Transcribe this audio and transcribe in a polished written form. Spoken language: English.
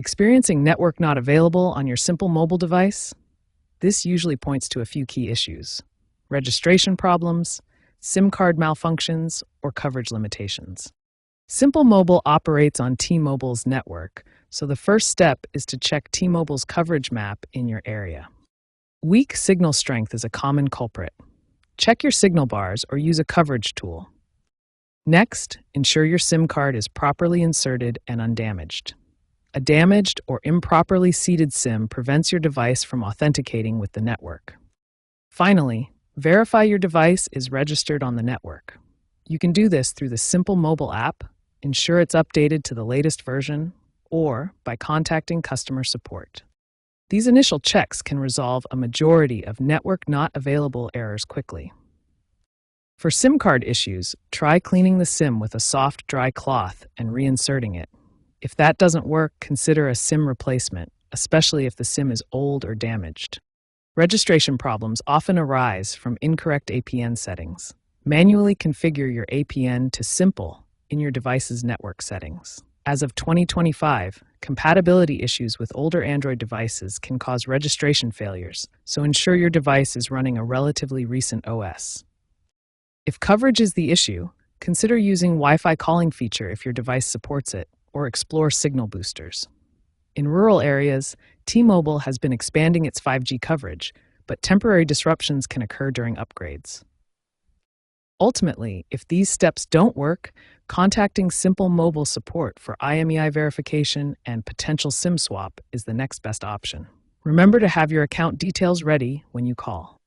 Experiencing network not available on your simple mobile device? This usually points to a few key issues: registration problems, SIM card malfunctions, or coverage limitations. Simple Mobile operates on T-Mobile's network, so the first step is to check T-Mobile's coverage map in your area. Weak signal strength is a common culprit. Check your signal bars or use a coverage tool. Next, ensure your SIM card is properly inserted and undamaged. A damaged or improperly seated SIM prevents your device from authenticating with the network. Finally, verify your device is registered on the network. You can do this through the Simple Mobile app, ensure it's updated to the latest version, or by contacting customer support. These initial checks can resolve a majority of network not available errors quickly. For SIM card issues, try cleaning the SIM with a soft, dry cloth and reinserting it. If that doesn't work, consider a SIM replacement, especially if the SIM is old or damaged. Registration problems often arise from incorrect APN settings. Manually configure your APN to Simple in your device's network settings. As of 2025, compatibility issues with older Android devices can cause registration failures, so ensure your device is running a relatively recent OS. If coverage is the issue, consider using Wi-Fi calling feature if your device supports it, or explore signal boosters. In rural areas, T-Mobile has been expanding its 5G coverage, but temporary disruptions can occur during upgrades. Ultimately, if these steps don't work, contacting Simple Mobile support for IMEI verification and potential SIM swap is the next best option. Remember to have your account details ready when you call.